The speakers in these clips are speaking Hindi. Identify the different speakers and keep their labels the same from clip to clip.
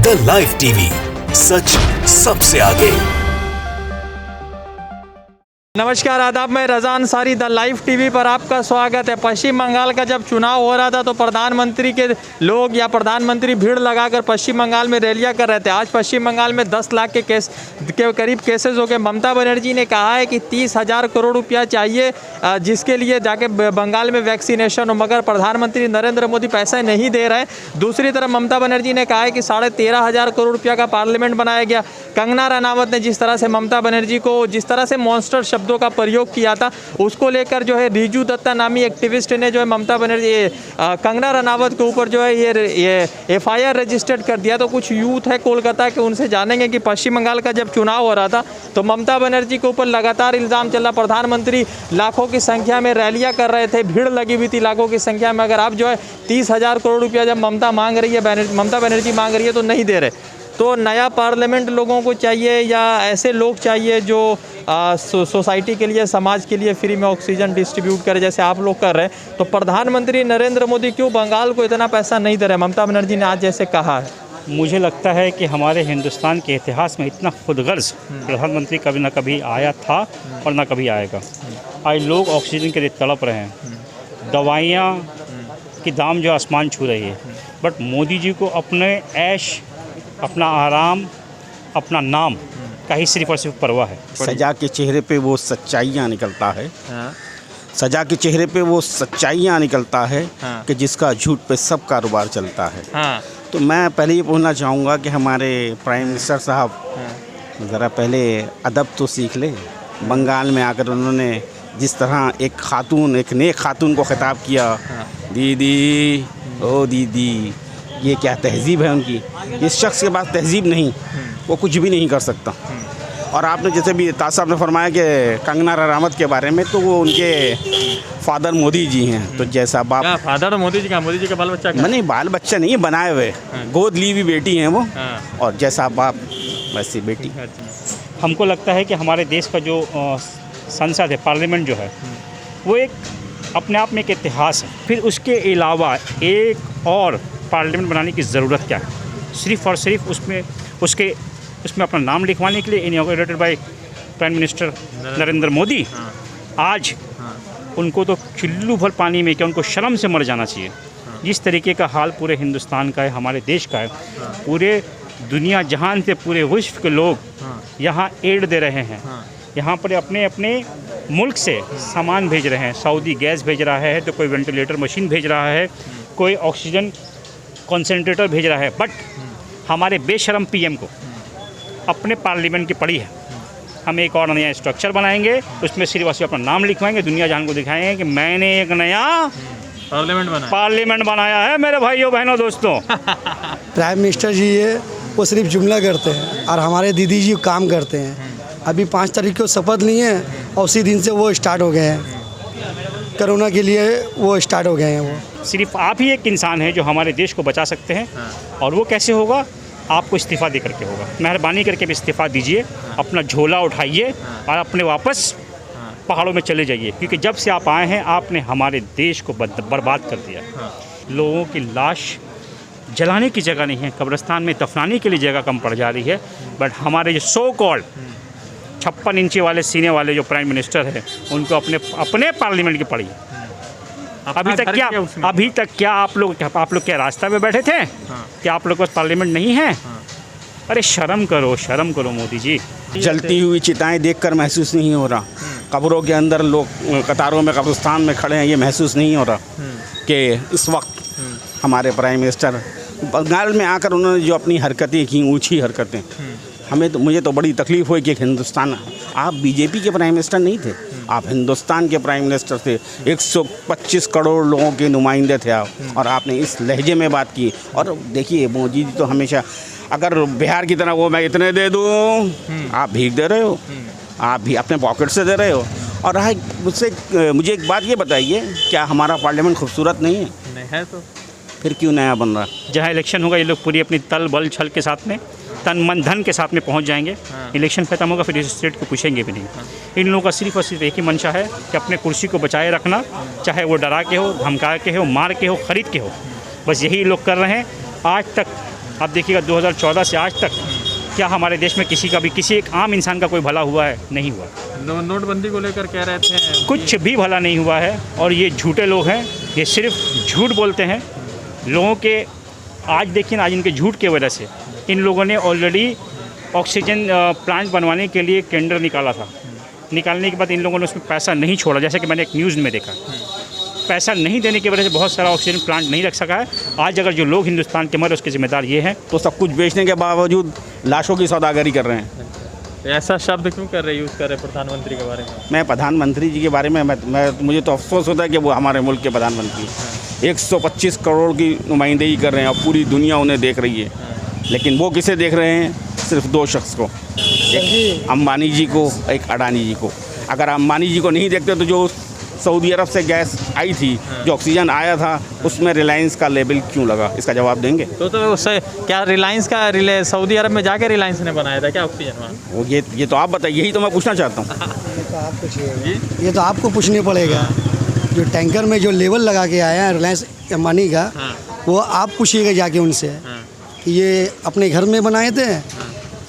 Speaker 1: द लाइव टीवी, सच सबसे आगे।
Speaker 2: नमस्कार, आदाब। मैं Raza Ansari, the live TV पर आपका स्वागत है। पश्चिम बंगाल का जब चुनाव हो रहा था तो प्रधानमंत्री के लोग या प्रधानमंत्री भीड़ लगाकर पश्चिम बंगाल में रैलियां कर रहे थे। आज पश्चिम बंगाल में 10 लाख के करीब केसेस हो गए। ममता बनर्जी ने कहा है कि 30,000 करोड़ रुपया चाहिए जिसके लिए जाके बंगाल में वैक्सीनेशन हो, मगर प्रधानमंत्री नरेंद्र मोदी पैसा नहीं दे रहे हैं। दूसरी तरफ ममता बनर्जी ने कहा है कि 13,500 करोड़ रुपया का पार्लियामेंट बनाया गया। कंगना रनावत ने जिस तरह से ममता बनर्जी को जिस तरह से मॉन्स्टर शब्दों का प्रयोग किया था, उसको लेकर जो है रिजू दत्ता नामी एक्टिविस्ट ने जो है ममता बनर्जी कंगना रनावत के ऊपर जो है ये FIR रजिस्टर्ड कर दिया। तो कुछ यूथ है कोलकाता के, उनसे जानेंगे कि पश्चिम बंगाल का जब चुनाव हो रहा था तो ममता बनर्जी के ऊपर लगातार इल्ज़ाम चला। प्रधानमंत्री लाखों की संख्या में रैलियां कर रहे थे, भीड़ लगी हुई थी लाखों की संख्या में। अगर आप जो है 30,000 करोड़ रुपया जब ममता बनर्जी मांग रही है तो नहीं दे रहे। तो नया पार्लियामेंट लोगों को चाहिए या ऐसे लोग चाहिए जो सोसाइटी के लिए, समाज के लिए फ्री में ऑक्सीजन डिस्ट्रीब्यूट करे जैसे आप लोग कर रहे हैं। तो प्रधानमंत्री नरेंद्र मोदी क्यों बंगाल को इतना पैसा नहीं दे रहे? ममता बनर्जी ने आज जैसे कहा है।
Speaker 3: मुझे लगता है कि हमारे हिंदुस्तान के इतिहास में इतना खुदगर्ज प्रधानमंत्री कभी ना कभी आया था और ना कभी आएगा। आज लोग ऑक्सीजन के लिए तड़प रहे हैं, दवाइयाँ की दाम जो आसमान छू रही है, बट मोदी जी को अपने ऐश, अपना आराम, अपना नाम का ही सिर्फ और सिर्फ परवाह है।
Speaker 4: सजा के चेहरे पे वो सच्चाइयाँ निकलता है। सजा के चेहरे पे वो सच्चाइयाँ निकलता है कि जिसका झूठ पे सब कारोबार चलता है। तो मैं पहले ये पूछना चाहूँगा कि हमारे प्राइम मिनिस्टर साहब ज़रा पहले अदब तो सीख ले। बंगाल में आकर उन्होंने जिस तरह एक नेक खातून को खिताब किया, दीदी ओ दीदी, ये क्या तहज़ीब है उनकी? जिस शख्स के पास तहज़ीब नहीं वो कुछ भी नहीं कर सकता। और आपने जैसे भी ताज साहब ने फरमाया कि कंगना रनावत के बारे में, तो वो उनके फादर मोदी जी हैं। तो जैसा बाप
Speaker 2: फादर मोदी जी का बाल बच्चा
Speaker 4: नहीं, बाल बच्चा नहीं, बनाए हुए गोद ली हुई बेटी हैं वो, और जैसा बाप वैसी बेटी।
Speaker 3: हमको लगता है कि हमारे देश का जो संसद है, पार्लियामेंट जो है, वो एक अपने आप में एक इतिहास है। फिर उसके अलावा एक और पार्लियामेंट बनाने की ज़रूरत क्या है? सिर्फ़ और सिर्फ उसमें अपना नाम लिखवाने के लिए, inaugurated by prime minister Narendra Modi. आज उनको तो चुल्लू भर पानी में, क्या उनको शर्म से मर जाना चाहिए। जिस तरीके का हाल पूरे हिंदुस्तान का है, हमारे देश का है, पूरे दुनिया जहान से पूरे विश्व के लोग यहाँ एड दे रहे हैं। यहाँ पर अपने अपने मुल्क से सामान भेज रहे हैं। सऊदी गैस भेज रहा है, तो कोई वेंटिलेटर मशीन भेज रहा है, कोई ऑक्सीजन कंसंट्रेटर भेज रहा है। बट हमारे बेशरम PM को अपने पार्लियामेंट की पड़ी है। हम एक और नया स्ट्रक्चर बनाएंगे, उसमें सिर्फ असली अपना नाम लिखवाएंगे, दुनिया जान को दिखाएंगे कि मैंने एक नया पार्लियामेंट बनाया है मेरे भाइयों बहनों दोस्तों।
Speaker 5: प्राइम मिनिस्टर जी ये वो सिर्फ जुमला करते हैं और हमारे दीदी जी काम करते हैं। अभी 5 तारीख को शपथ ली है और उसी दिन से वो स्टार्ट हो गए हैं, कोरोना के लिए वो स्टार्ट हो गए हैं। वो
Speaker 3: सिर्फ आप ही एक इंसान है जो हमारे देश को बचा सकते हैं। और वो कैसे होगा? आपको इस्तीफ़ा दे करके होगा। मेहरबानी करके भी इस्तीफ़ा दीजिए, अपना झोला उठाइए और अपने वापस पहाड़ों में चले जाइए, क्योंकि जब से आप आए हैं आपने हमारे देश को बर्बाद कर दिया। लोगों की लाश जलाने की जगह नहीं है, कब्रिस्तान में दफनाने के लिए जगह कम पड़ जा रही है। बट हमारे जो सो कॉल्ड 56 इंची वाले सीने वाले जो प्राइम मिनिस्टर हैं, उनको अपने पार्लियामेंट की पड़ी है। अभी तक क्या आप लोग क्या रास्ता में बैठे थे? क्या आप लोग के पास पार्लियामेंट नहीं है? अरे शर्म करो मोदी जी।
Speaker 4: जलती हुई चिताएं देखकर महसूस नहीं हो रहा? कब्रों के अंदर लोग कतारों में कब्रिस्तान में खड़े हैं, ये महसूस नहीं हो रहा कि इस वक्त हमारे प्राइम मिनिस्टर बंगाल में आकर उन्होंने जो अपनी हरकतें की, ऊँची हरकतें, मुझे तो बड़ी तकलीफ़ हुई कि हिंदुस्तान, आप BJP के प्राइम मिनिस्टर नहीं थे, आप हिंदुस्तान के प्राइम मिनिस्टर थे। 125 करोड़ लोगों के नुमाइंदे थे आप, और आपने इस लहजे में बात की। और देखिए मोदी जी तो हमेशा, अगर बिहार की तरह वो मैं इतने दे दूँ, आप भीख दे रहे हो, आप भी अपने पॉकेट से दे रहे हो। और मुझे एक बात ये बताइए, क्या हमारा पार्लियामेंट खूबसूरत नहीं है?
Speaker 2: नहीं है तो
Speaker 4: फिर क्यों नया बन रहा?
Speaker 3: जहाँ इलेक्शन होगा ये लोग पूरी अपनी तल बल छल के साथ में, तन मन धन के साथ में पहुंच जाएंगे। इलेक्शन खत्म होगा फिर इस स्टेट को पूछेंगे भी नहीं। इन लोगों का सिर्फ और सिर्फ एक ही मंशा है कि अपने कुर्सी को बचाए रखना, चाहे वो डरा के हो, धमका के हो, मार के हो, ख़रीद के हो, बस यही लोग कर रहे हैं। आज तक आप देखिएगा 2014 से आज तक क्या हमारे देश में किसी एक आम इंसान का कोई भला हुआ है? नहीं हुआ।
Speaker 2: नोटबंदी को लेकर कह रहे थे
Speaker 3: कुछ भी भला नहीं हुआ है। और ये झूठे लोग हैं, ये सिर्फ झूठ बोलते हैं लोगों के। आज देखिए ना, आज इनके झूठ की वजह से इन लोगों ने ऑलरेडी ऑक्सीजन प्लांट बनवाने के लिए टेंडर निकाला था। निकालने के बाद इन लोगों ने उसमें पैसा नहीं छोड़ा, जैसे कि मैंने एक न्यूज़ में देखा। पैसा नहीं देने की वजह से बहुत सारा ऑक्सीजन प्लांट नहीं रख सका है। आज अगर जो लोग हिंदुस्तान के मरे उसके जिम्मेदार ये हैं।
Speaker 4: तो सब कुछ बेचने के बावजूद लाशों की सौदागरी कर रहे हैं।
Speaker 2: ऐसा शब्द क्यों कर रहे यूज़ कर रहे प्रधानमंत्री के बारे में?
Speaker 4: मैं प्रधानमंत्री जी के बारे में मुझे तो अफसोस होता है कि वो हमारे मुल्क के प्रधानमंत्री हैं। 125 करोड़ की नुमाइंदगी कर रहे हैं और पूरी दुनिया उन्हें देख रही है। लेकिन वो किसे देख रहे हैं? सिर्फ दो शख्स को, एक अंबानी जी को, एक अडानी जी को। अगर अंबानी जी को नहीं देखते तो जो सऊदी अरब से गैस आई थी, जो ऑक्सीजन आया था, उसमें रिलायंस का लेबल क्यों लगा? इसका जवाब देंगे?
Speaker 2: तो उससे क्या रिलायंस का सऊदी अरब में जाके रिलायंस ने बनाया था क्या ऑक्सीजन वहाँ?
Speaker 4: वो ये तो आप बताइए, यही तो मैं पूछना चाहता हूँ।
Speaker 5: ये तो आपको पूछने पड़ेगा। जो टैंकर में जो लेवल लगा के आया है रिलायंस अंबानी का, वो आप पूछिएगा जाके उनसे कि ये अपने घर में बनाए थे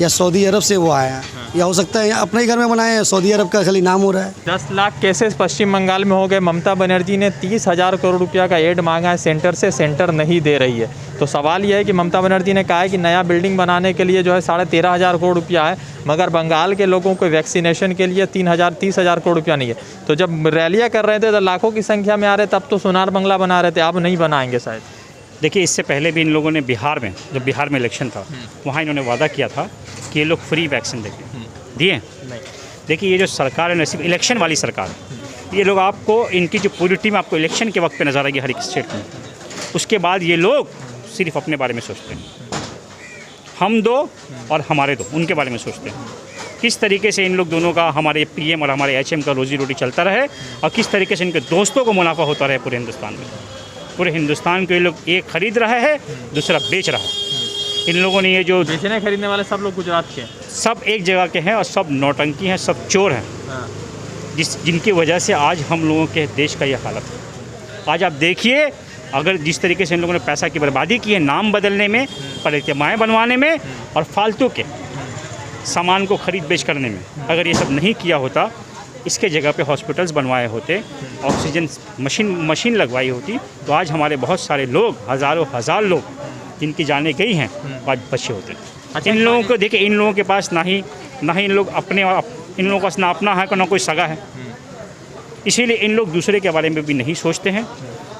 Speaker 5: या सऊदी अरब से वो आया, या हो सकता है अपने ही घर में बनाए हैं, सऊदी अरब का खाली नाम हो रहा है।
Speaker 2: 10 लाख केसेस पश्चिम बंगाल में हो गए। ममता बनर्जी ने 30,000 करोड़ रुपया का एड मांगा है सेंटर से, सेंटर नहीं दे रही है। तो सवाल यह है कि ममता बनर्जी ने कहा है कि नया बिल्डिंग बनाने के लिए जो है 13,500 करोड़ रुपया है, मगर बंगाल के लोगों को वैक्सीनेशन के लिए 30,000 करोड़ रुपया नहीं है। तो जब रैलियाँ कर रहे थे तो लाखों की संख्या में आ रहे, तब तो सोनार बंगला बना रहे थे, अब नहीं बनाएंगे शायद।
Speaker 3: देखिए, इससे पहले भी इन लोगों ने बिहार में, जब बिहार में इलेक्शन था, वहाँ इन्होंने वादा किया था कि ये लोग फ्री वैक्सीन देंगे। दिए नहीं। देखिए, ये जो सरकार है न, सिर्फ इलेक्शन वाली सरकार है। ये लोग आपको, इनकी जो पूरी टीम आपको इलेक्शन के वक्त पे नजर आएगी हर एक स्टेट में। उसके बाद ये लोग सिर्फ अपने बारे में सोचते हैं। हम दो और हमारे दो, उनके बारे में सोचते हैं। किस तरीके से इन लोग दोनों का, हमारे पीएम और हमारे एचएम का रोजी रोटी चलता रहे और किस तरीके से इनके दोस्तों को मुनाफा होता रहे पूरे हिंदुस्तान में। पूरे हिंदुस्तान को ये लोग एक खरीद रहा है, दूसरा बेच रहा है। इन लोगों ने ये जो
Speaker 2: बेचने खरीदने वाले सब लोग गुजरात के हैं,
Speaker 3: सब एक जगह के हैं और सब नौटंकी हैं, सब चोर हैं, जिनकी वजह से आज हम लोगों के देश का ये हालत है। आज आप देखिए, अगर जिस तरीके से इन लोगों ने पैसा की बर्बादी की है नाम बदलने में, प्रतिमाएँ बनवाने में और फालतू के सामान को खरीद बेच करने में, अगर ये सब नहीं किया होता, इसके जगह पे हॉस्पिटल्स बनवाए होते, ऑक्सीजन मशीन लगवाई होती, तो आज हमारे बहुत सारे लोग, हज़ार लोग जिनकी जानें गई हैं, आज बचे होते। अच्छा, इन लोगों को देखिए, इन लोगों के पास ना ही इन लोग अपने, इन लोगों के पास ना अपना है, ना कोई सगा है। इसीलिए इन लोग दूसरे के बारे में भी नहीं सोचते हैं।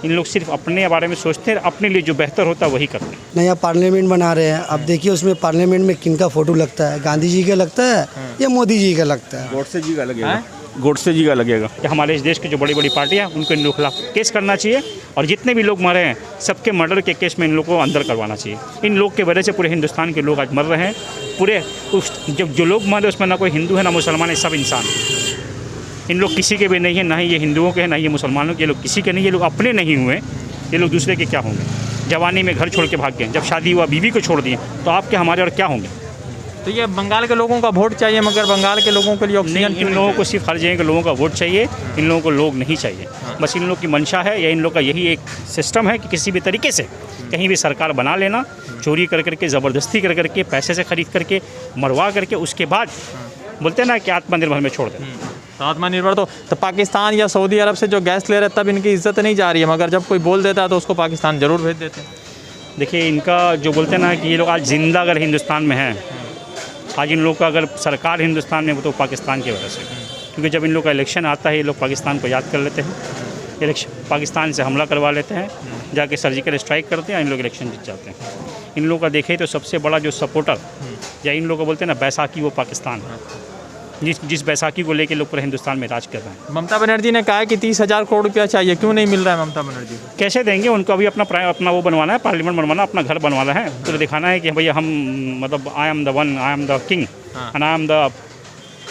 Speaker 3: इन लोग सिर्फ अपने बारे में सोचते हैं, अपने लिए जो बेहतर होता है वही करते हैं।
Speaker 5: नया पार्लियामेंट बना रहे हैं, अब देखिए उसमें पार्लियामेंट में किनका फ़ोटो लगता है? गांधी जी का लगता है या मोदी जी का लगता है?
Speaker 4: गोडसे जी का लगेगा। गोडसे जी का लगेगा।
Speaker 3: कि हमारे इस देश की जो बड़ी बड़ी पार्टियाँ हैं, उनको इन लोगों के खिलाफ केस करना चाहिए और जितने भी लोग मरे हैं, सबके मर्डर के केस में इन लोगों को अंदर करवाना चाहिए। इन लोग के वजह से पूरे हिंदुस्तान के लोग आज मर रहे हैं। पूरे जो लोग मरे उसमें ना कोई हिंदू है ना मुसलमान है, सब इंसान है। इन लोग किसी के भी नहीं है, ना ही ये हिंदुओं के हैं, ना ही ये मुसलमानों के। ये लोग किसी के नहीं, ये लोग अपने नहीं हुए, ये लोग दूसरे के क्या होंगे? जवानी में घर छोड़ के भाग गए, जब शादी हुआ बीवी को छोड़ दिए, तो आपके हमारे और क्या होंगे?
Speaker 2: तो ये बंगाल के लोगों का वोट चाहिए, मगर बंगाल के लोगों के लिए ऑक्सीजन,
Speaker 3: इन लोगों को सिर्फ हर जगह के लोगों का वोट चाहिए, इन लोगों को लोग नहीं चाहिए। बस इन लोगों की मंशा है, या इन लोगों का यही एक सिस्टम है कि किसी भी तरीके से कहीं भी सरकार बना लेना, चोरी कर करके, ज़बरदस्ती कर करके, पैसे से ख़रीद करके, मरवा करके, उसके बाद बोलते हैं ना कि आत्मनिर्भर में छोड़ दें।
Speaker 2: आत्मनिर्भर तो पाकिस्तान या सऊदी अरब से जो गैस ले रहे तब इनकी इज्जत नहीं जा रही है, मगर जब कोई बोल देता है तो उसको पाकिस्तान ज़रूर भेज देते हैं।
Speaker 3: देखिए, इनका जो बोलते हैं ना कि ये लोग आज जिंदा अगर हिंदुस्तान में हैं, आज इन लोग का अगर सरकार हिंदुस्तान में, वो तो पाकिस्तान की वजह से। क्योंकि जब इन लोग का इलेक्शन आता है, ये लोग पाकिस्तान को याद कर लेते हैं, इलेक्शन पाकिस्तान से हमला करवा लेते हैं, जाके सर्जिकल स्ट्राइक करते हैं, इन लोग इलेक्शन जीत जाते हैं। इन लोगों का देखें तो सबसे बड़ा जो सपोर्टर या इन लोगों को बोलते हैं ना बैसाखी, वो पाकिस्तान है। जिस बैसाखी को लेके लोग पूरे हिंदुस्तान में राज कर रहे हैं।
Speaker 2: ममता बनर्जी ने कहा है कि 30,000 करोड़ रुपया चाहिए, क्यों नहीं मिल रहा है ममता बनर्जी को?
Speaker 3: कैसे देंगे? उनको अभी अपना वो बनवाना है, पार्लियामेंट बनवाना, अपना घर बनवाना है, तो दिखाना है कि भैया हम, मतलब I am the one, I am the king and I am the.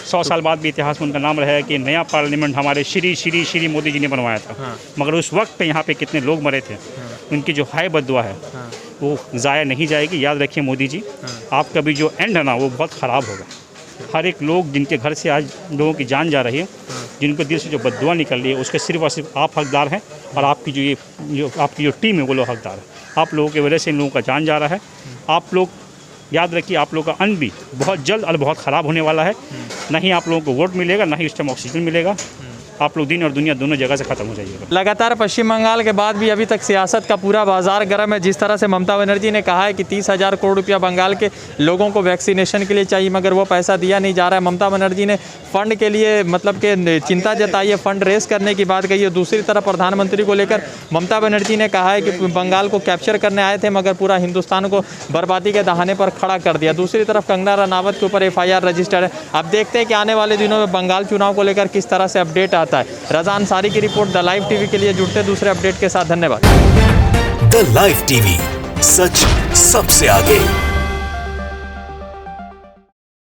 Speaker 3: 100 साल बाद भी इतिहास में उनका नाम रहेगा कि नया पार्लियामेंट हमारे श्री मोदी जी ने बनवाया था। मगर उस वक्त पे यहाँ पे कितने लोग मरे थे, उनकी जो हाय बद्दुआ है वो ज़ाया नहीं जाएगी। याद रखिए मोदी जी, आपका भी जो एंड है ना, वो बहुत ख़राब होगा। हर एक लोग जिनके घर से आज लोगों की जान जा रही है, जिनको दिल से जो बद्दुआ निकल रही है, उसके सिर्फ और सिर्फ आप हकदार हैं, और आपकी जो आपकी जो टीम है वो लोग हकदार है। आप लोगों की वजह से इन लोगों का जान जा रहा है। आप लोग याद रखिए, आप लोगों का अन्न भी बहुत जल्द और बहुत ख़राब होने वाला है। ना ही आप लोगों को वोट मिलेगा, ना ही उस टाइम ऑक्सीजन मिलेगा। आप लोग दिन और दुनिया दोनों जगह से ख़त्म हो जाइएगा।
Speaker 2: लगातार पश्चिम बंगाल के बाद भी अभी तक सियासत का पूरा बाजार गर्म है। जिस तरह से ममता बनर्जी ने कहा है कि 30,000 करोड़ रुपया बंगाल के लोगों को वैक्सीनेशन के लिए चाहिए, मगर वो पैसा दिया नहीं जा रहा है। ममता बनर्जी ने फंड के लिए मतलब कि चिंता जताई है, फंड रेस करने की बात कही है। दूसरी तरफ प्रधानमंत्री को लेकर ममता बनर्जी ने कहा है कि बंगाल को कैप्चर करने आए थे, मगर पूरा हिंदुस्तान को बर्बादी के दहाने पर खड़ा कर दिया। दूसरी तरफ कंगना रनावत के ऊपर FIR रजिस्टर है। अब देखते हैं कि आने वाले दिनों में बंगाल चुनाव को लेकर किस तरह से अपडेट आता है। रज़ा अंसारी की रिपोर्ट द लाइव टीवी के लिए। जुड़ते दूसरे अपडेट के साथ, धन्यवाद।
Speaker 1: द लाइव टीवी, सच सबसे आगे।